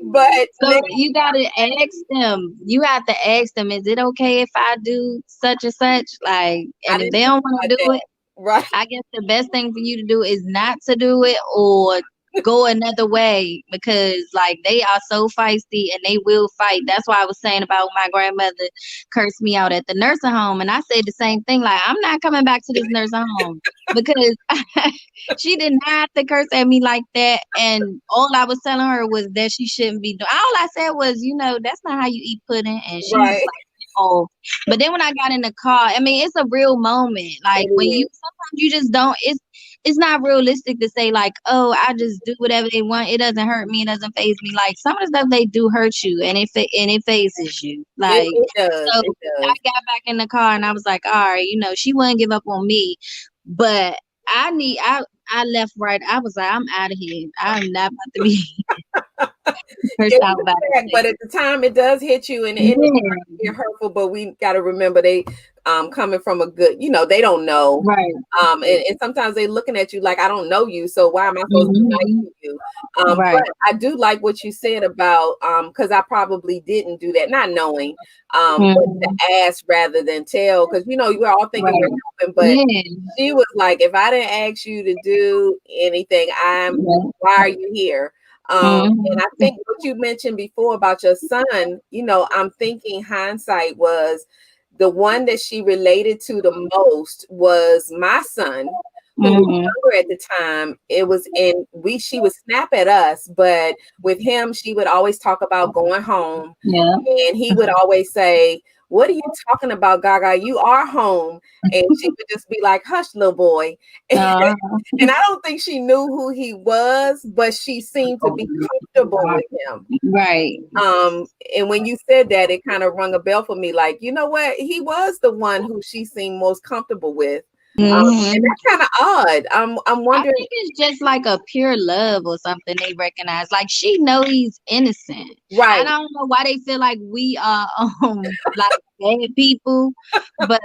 But so you gotta ask them. You have to ask them, is it okay if I do such and such? Like, and if they don't want to do it, right? I guess the best thing for you to do is not to do it or go another way, because like they are so feisty and they will fight. That's why I was saying about my grandmother cursed me out at the nursing home, and I said the same thing. Like, I'm not coming back to this nursing home because she did not have to curse at me like that. And all I was telling her was that she shouldn't be doing. All I said was, that's not how you eat pudding, and she was like, oh. But then when I got in the car, I mean, it's a real moment. Like when sometimes you just don't. It's not realistic to say like, oh, I just do whatever they want. It doesn't hurt me. It doesn't faze me. Like some of the stuff they do hurt you, and it phases you. Like it does. So I got back in the car and I was like, all right, she wouldn't give up on me, but I left right. I was like, I'm out of here. I'm not about to be cursed out by it. But at the time, it does hit you, and it's hurtful. But we got to remember they coming from a good, they don't know, right? And sometimes they looking at you like, I don't know you, so why am I supposed to be nice to you? Right. But I do like what you said about because I probably didn't do that, not knowing, but to ask rather than tell, because we're all thinking we're helping, but she was like, if I didn't ask you to do anything, why are you here? And I think what you mentioned before about your son, I'm thinking hindsight was the one that she related to the most was my son, who was younger at the time. It was she would snap at us, but with him, she would always talk about going home. And he would always say, "What are you talking about, Gaga? You are home." And she would just be like, "Hush, little boy." And I don't think she knew who he was, but she seemed to be comfortable with him. Right. And when you said that, it kind of rung a bell for me. Like, you know what? He was the one who she seemed most comfortable with. And that's kind of odd. I'm wondering. I think it's just like a pure love or something they recognize. Like she know he's innocent. Right. I don't know why they feel like we are like bad people, but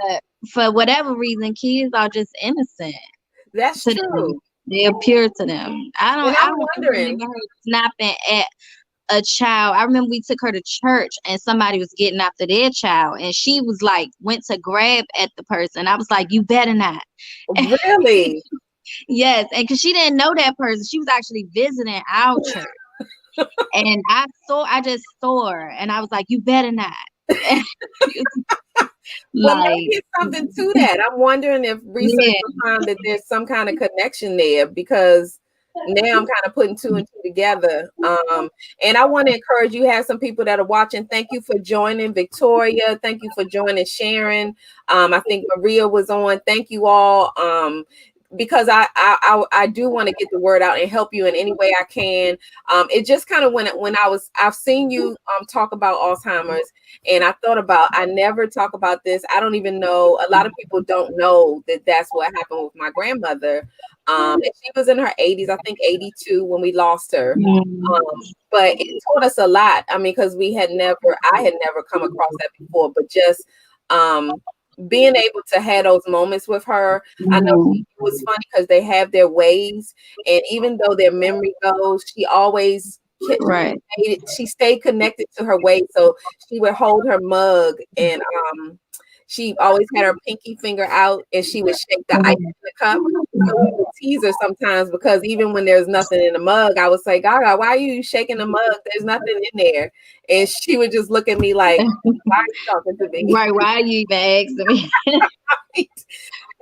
for whatever reason, kids are just innocent. That's true. Them. They're pure to them. I don't remember her snapping at a child. I remember we took her to church and somebody was getting after their child, and she was like, went to grab at the person. I was like, you better not. Really? Yes. And because she didn't know that person, she was actually visiting our church. And I just saw her and I was like, you better not. Well, there's something to that. I'm wondering if research will find that there's some kind of connection there, because now I'm kind of putting two and two together. And I want to encourage you, have some people that are watching. Thank you for joining, Victoria. Thank you for joining, Sharon. I think Maria was on. Thank you all. Because I do want to get the word out and help you in any way I can. It just kind of when I've seen you talk about Alzheimer's, and I thought about, I never talk about this. I don't even know. A lot of people don't know that that's what happened with my grandmother. And she was in her 80s, I think 82 when we lost her. But it taught us a lot. I mean, because I had never come across that before, but just being able to have those moments with her. I know it was funny because they have their ways, and even though their memory goes, she always she stayed connected to her ways. So she would hold her mug, and she always had her pinky finger out, and she would shake the ice in the cup. So we would tease her sometimes, because even when there's nothing in the mug, I would say, Gaga, why are you shaking the mug? There's nothing in there. And she would just look at me like, why are you talking to me? Right, why are you even asking me?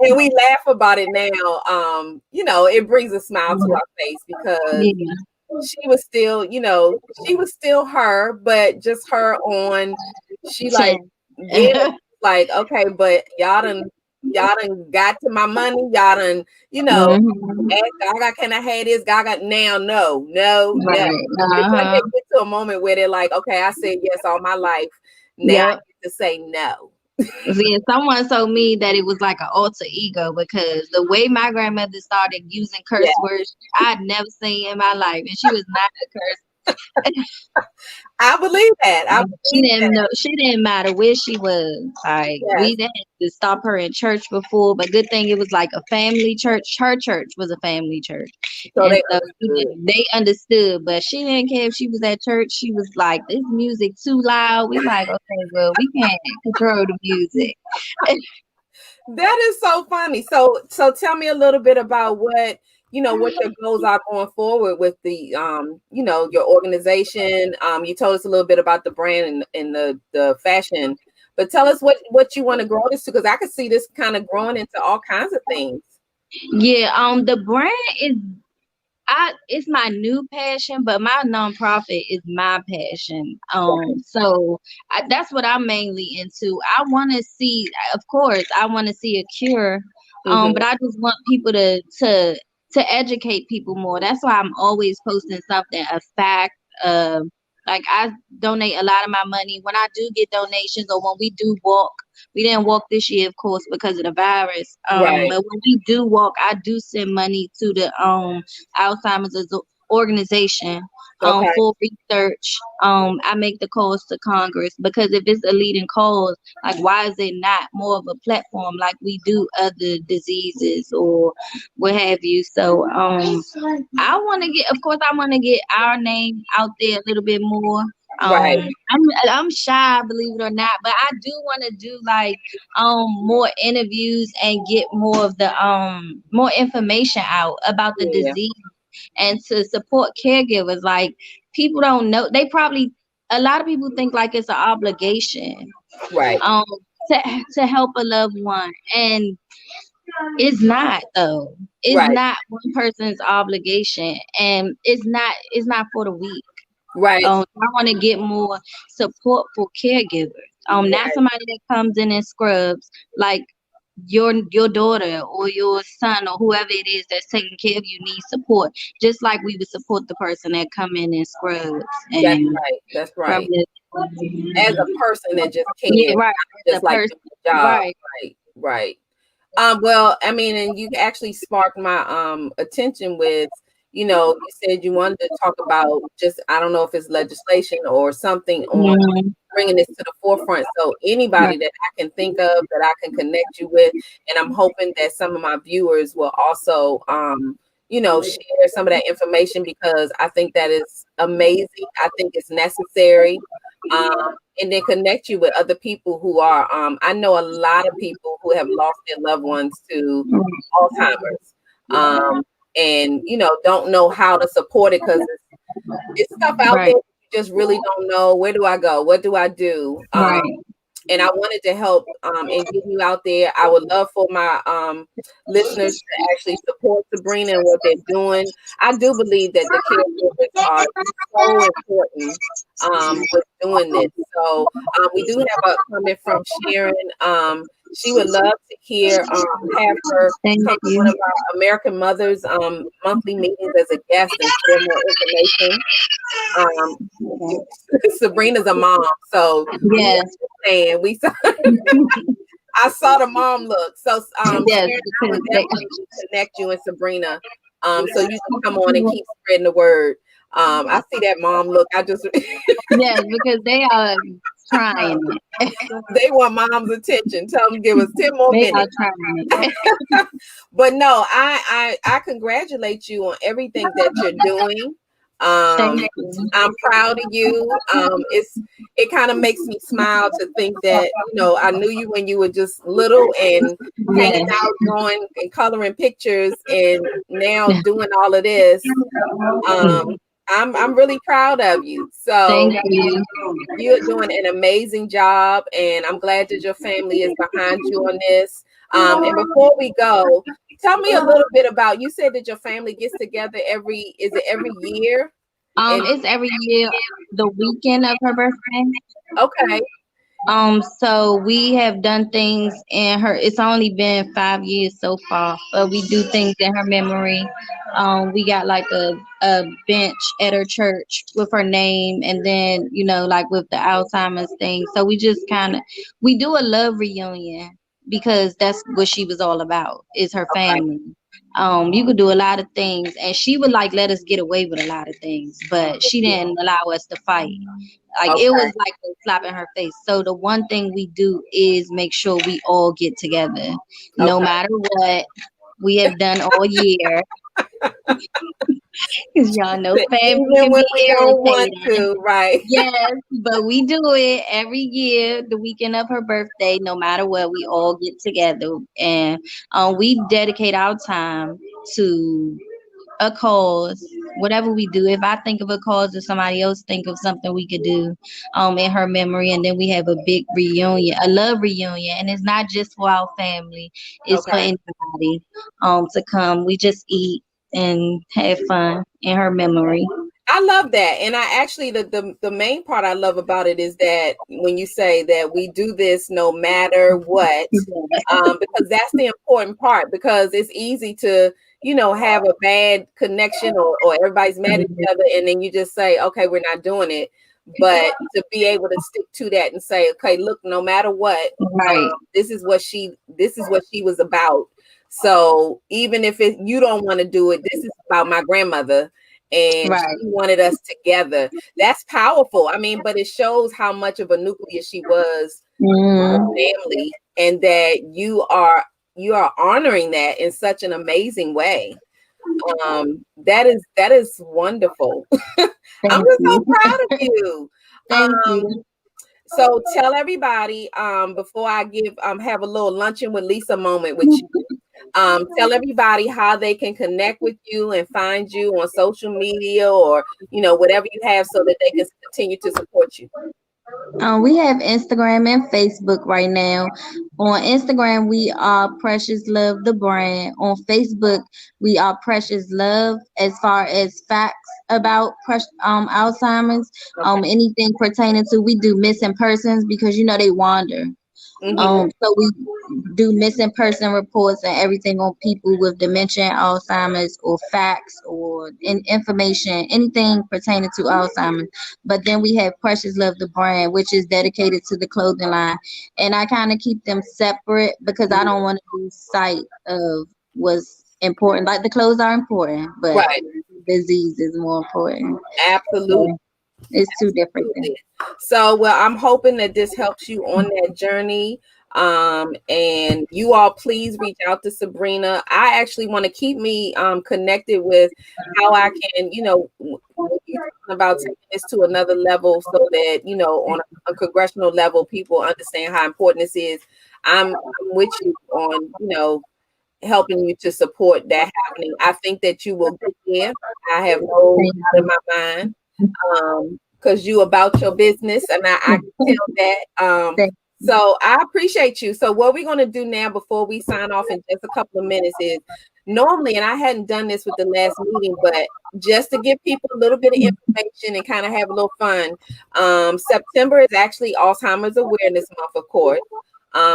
And we laugh about it now. It brings a smile to our face, because she was still, she was still her, but just her on, she like, like, okay, but y'all done got to my money. Y'all done, ask Gaga, can I have this? Gaga, now, no. It's like they get to a moment where they're like, okay, I said yes all my life. Now I get to say no. See, someone told me that it was like an alter ego, because the way my grandmother started using curse words, I'd never seen in my life, and she was not a curse. I believe that. She didn't know. She didn't matter where she was. Like, we had to stop her in church before, but good thing it was like a family church. Her church was a family church, so they understood. But she didn't care if she was at church. She was like, "This music too loud." We like, okay, well, we can't control the music. That is so funny. So tell me a little bit about what your goals are going forward with the your organization. You told us a little bit about the brand and the fashion, but tell us what you want to grow this to, because I could see this kind of growing into all kinds of things. Yeah, the brand is it's my new passion, but my nonprofit is my passion. So that's what I'm mainly into. I want to see, of course, I want to see a cure. But I just want people to educate people more. That's why I'm always posting something, a fact. Like, I donate a lot of my money when I do get donations, or when we do walk. We didn't walk this year, of course, because of the virus. But when we do walk, I do send money to the Alzheimer's organization for research. I make the calls to Congress, because if it's a leading cause, like, why is it not more of a platform like we do other diseases or what have you? So I want to get our name out there a little bit more. I'm shy, believe it or not, but I do want to do like more interviews and get more of the more information out about the disease, and to support caregivers. Like, people don't know, a lot of people think like it's an obligation to help a loved one, and it's not, though. It's not one person's obligation, and it's not for the weak. I want to get more support for caregivers. Not somebody that comes in and scrubs, like your daughter or your son or whoever it is that's taking care of you needs support, just like we would support the person that come in and scrubs. And that's right. As a person that just cares, just like the job. Right. Well, I mean, and you actually sparked my attention with, you said you wanted to talk about, just, I don't know if it's legislation or something on bringing this to the forefront. So anybody that I can think of that I can connect you with, and I'm hoping that some of my viewers will also, share some of that information, because I think that is amazing. I think it's necessary. And then connect you with other people who are, I know a lot of people who have lost their loved ones to Alzheimer's, and, don't know how to support it, because it's stuff out there you just really don't know. Where do I go? What do I do? and I wanted to help and get you out there. I would love for my listeners to actually support Sabrina and what they're doing. I do believe that the caregivers are so important with doing this. So we do have a comment from Sharon. She would love to hear have her Thank come to one you. of our American Mothers monthly meetings as a guest and share more information. Sabrina's a mom, so we Yes, understand. We saw, I saw the mom look. So Sharon, yes, I would because definitely connect you and Sabrina, so you can come on and keep spreading the word. I see that mom look. I just yes, because they are trying it. they want mom's attention. Tell them give us 10 more They are minutes. trying it. But no, I congratulate you on everything that you're doing. Thank Um, you. I'm proud of you. It kind of makes me smile to think that, I knew you when you were just little and hanging Yes. out, drawing and coloring pictures, and now doing all of this. I'm really proud of you. So Thank you. you're doing an amazing job, and I'm glad that your family is behind you on this. And before we go, tell me a little bit about. You said that your family gets together is it every year? And It's every year the weekend of her birthday. okay, So we have done things in her. It's only been 5 years so far, but we do things in her memory. We got like a bench at her church with her name, and then like with the Alzheimer's thing. So we just we do a love reunion because that's what she was all about, is her okay, family. You could do a lot of things, and she would like let us get away with a lot of things, but she didn't allow us to fight. Like it was okay, like a slap in her face. So the one thing we do is make sure we all get together, no okay. matter what we have done all year. Because y'all know family Even can when be we don't want irritating. to, right? Yes, but we do it every year, the weekend of her birthday, no matter what, we all get together, and we dedicate our time to a cause, whatever we do. If I think of a cause or somebody else think of something we could do in her memory, and then we have a big reunion, a love reunion, and it's not just for our family, it's for Okay. anybody to come. We just eat and have fun in her memory. I love that. And I actually the main part I love about it is that when you say that we do this no matter what, because that's the important part, because it's easy to, have a bad connection, or everybody's mad at each other, and then you just say, okay, we're not doing it. But to be able to stick to that and say, okay, look, no matter what, Right, this is what she was about. So even if you don't want to do it, this is about my grandmother, and she right. wanted us together. That's powerful. I mean, but it shows how much of a nucleus she was of Mm, family, and that you are honoring that in such an amazing way. That is wonderful. I'm thank just so you. proud of you. Thank Um, you. so tell everybody, before I have a little luncheon with Lisa moment with you. Tell everybody how they can connect with you and find you on social media, or whatever you have, so that they can continue to support you. We have Instagram and Facebook right now. On Instagram, we are Precious Love the brand. On Facebook, we are Precious Love as far as facts about Alzheimer's. Okay. Anything pertaining to, we do missing persons because they wander. Mm-hmm. So we do missing person reports and everything on people with dementia, Alzheimer's, or facts, or information, anything pertaining to Alzheimer's. But then we have Precious Love the brand, which is dedicated to the clothing line, and I kind of keep them separate because I don't want to lose sight of what's important. Like the clothes are important, but Right. disease is more important. Absolutely. So it's two different things. Absolutely. So, well, I'm hoping that this helps you on that journey. And you all please reach out to Sabrina. I actually want to keep me connected with how I can, when you're talking about taking this to another level, so that, on a congressional level, people understand how important this is. I'm with you on, helping you to support that happening. I think that you will get there. I have no Thank doubt in my mind, because you about your business, and I can tell that. you. So I appreciate you. So what we're going to do now before we sign off in just a couple of minutes is normally, and I hadn't done this with the last meeting, but just to give people a little bit of information and kind of have a little fun. September is actually Alzheimer's Awareness Month, of course.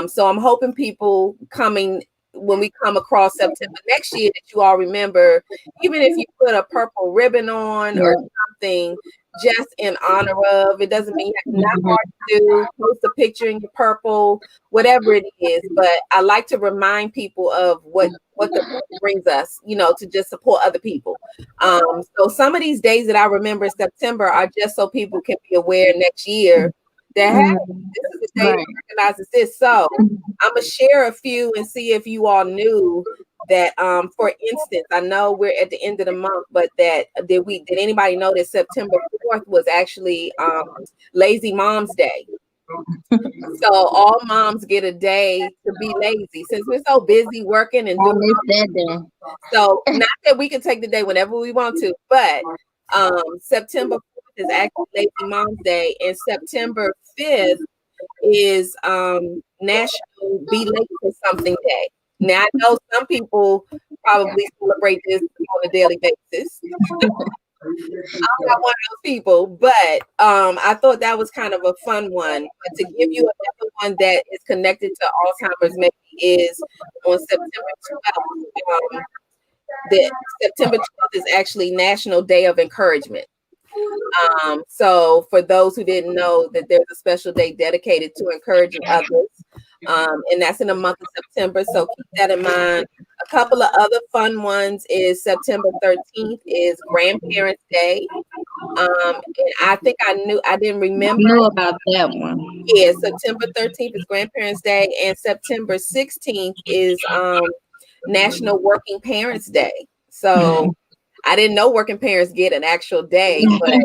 So I'm hoping people coming when we come across September next year that you all remember, even if you put a purple ribbon on or something just in honor of, it doesn't mean it's not hard to do, post a picture in your purple, whatever it is. But I like to remind people of what the book brings us, to just support other people. So some of these days that I remember in September are just so people can be aware next year that hey, this is the day that recognizes this. So I'm gonna share a few and see if you all knew that. For instance, I know we're at the end of the month, but did anybody know that September 4th was actually Lazy Mom's Day? So all moms get a day to be lazy since we're so busy working and doing that day. So not that we can take the day whenever we want to, but September 4th is actually Lazy Mom's Day, and September 5th is National Be Late for Something Day. Now I know some people probably celebrate this on a daily basis. I'm not one of those people, but I thought that was kind of a fun one. But to give you another one that is connected to Alzheimer's maybe is on September 12th. September 12th is actually National Day of Encouragement. So for those who didn't know that there's a special day dedicated to encouraging others, and that's in the month of September. So keep that in mind. A couple of other fun ones is September 13th is Grandparents' Day. And I think I didn't remember. I know about that one. Yeah, September 13th is Grandparents' Day, and September 16th is National Working Parents' Day. So I didn't know working parents get an actual day, but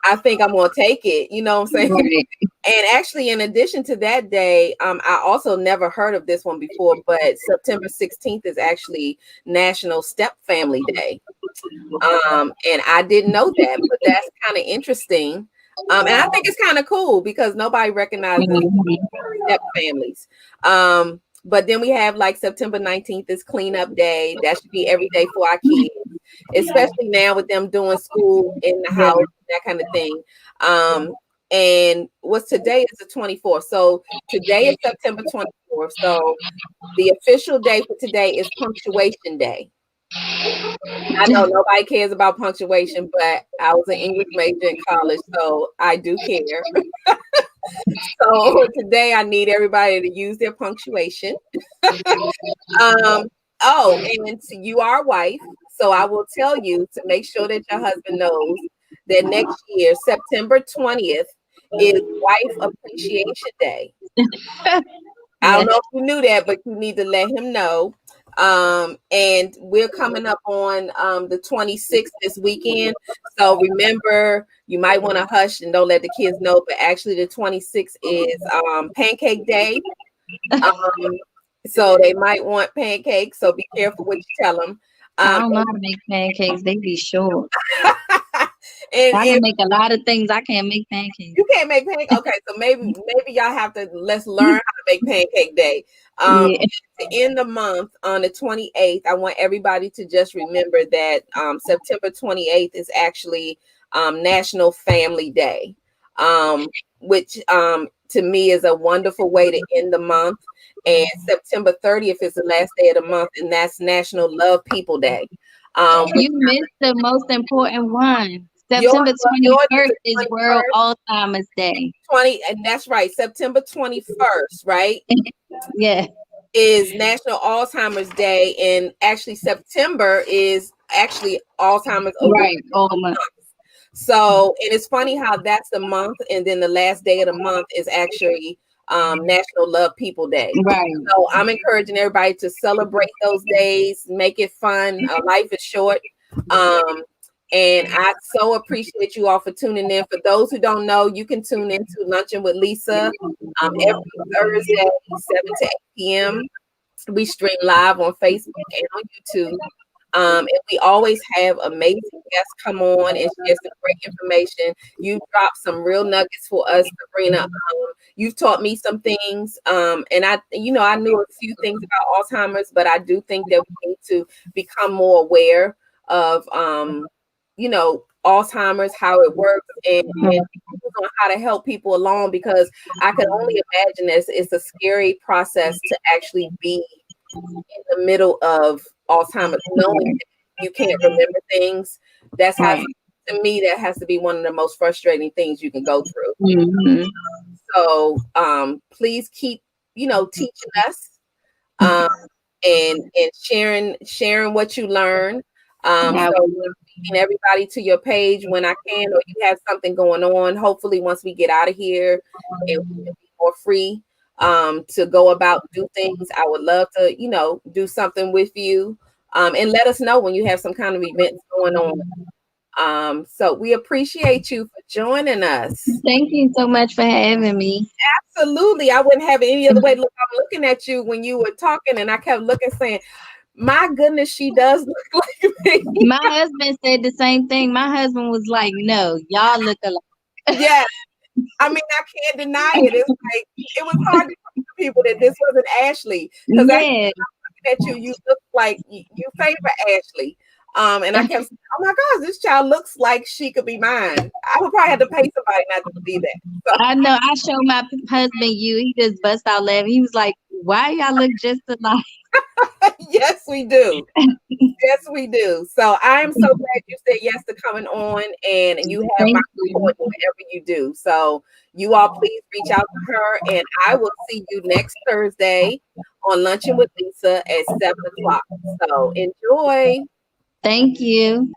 I think I'm gonna take it. You know what I'm saying? Right. And actually, in addition to that day, I also never heard of this one before, but September 16th is actually National Step Family Day. And I didn't know that, but that's kind of interesting. And I think it's kind of cool because nobody recognizes step families. But then we have like September 19th is Cleanup Day. That should be every day for our kids, especially now with them doing school in the house, that kind of thing. And what's today is the 24th. So today is September 24th. So the official day for today is Punctuation Day. I know nobody cares about punctuation, but I was an English major in college, so I do care. So today I need everybody to use their punctuation. And you are a wife, so I will tell you to make sure that your husband knows that next year, September 20th, is Wife Appreciation Day. I don't know if you knew that, but you need to let him know. And we're coming up on the 26th this weekend. So remember, you might want to hush and don't let the kids know, but actually the 26th is Pancake Day. So they might want pancakes. So be careful what you tell them. I don't know how to make pancakes. They be short. I can make a lot of things. I can't make pancakes. You can't make pancakes? Okay, so maybe y'all have to let's learn how to make Pancake Day. To end the month on the 28th, I want everybody to just remember that September 28th is actually National Family Day, which to me is a wonderful way to end the month. And September 30th is the last day of the month, and that's National Love People Day. You missed the most important one. September 21st is World Alzheimer's Day. And that's right. September 21st, right? Yeah. Is National Alzheimer's Day, and actually September is actually Alzheimer's Awareness Month. So, and it's funny how that's the month, and then the last day of the month is actually National Love People Day. Right. So I'm encouraging everybody to celebrate those days, make it fun. Life is short. And I so appreciate you all for tuning in. For those who don't know, you can tune into Lunchin with Lisa every Thursday, 7 to 8 p.m. We stream live on Facebook and on YouTube. And we always have amazing guests come on and share some great information. You dropped some real nuggets for us, Sabrina. You've taught me some things, and I knew a few things about Alzheimer's, but I do think that we need to become more aware of, Alzheimer's, how it works, and on how to help people along, because I can only imagine it's a scary process to actually be in the middle of Alzheimer's, knowing that you can't remember things. To me, that has to be one of the most frustrating things you can go through. Mm-hmm. So please keep, teaching us, and sharing what you learn. So leading everybody to your page when I can, or you have something going on. Hopefully, once we get out of here and we can be more free to go about do things, I would love to, do something with you, and let us know when you have some kind of events going on. So we appreciate you for joining us. Thank you so much for having me. Absolutely. I wouldn't have it any other way. Look, I'm looking at you when you were talking, and I kept looking, saying, my goodness, she does look like me. My husband said the same thing. My husband was like, no, y'all look alike. Yes. I mean, I can't deny it. It's like, it was hard to tell people that this wasn't Ashley. Because actually, I'm looking at you look like you favor Ashley. And I kept saying, oh my gosh, this child looks like she could be mine. I would probably have to pay somebody not to believe that. So. I know. I showed my husband you. He just bust out laughing. He was like, why y'all look just alike? Yes, we do. Yes, we do. So I am so glad you said yes to coming on, and you have my support whatever you do. So you all please reach out to her, and I will see you next Thursday on Luncheon with Lisa at 7 o'clock. So enjoy. Thank you.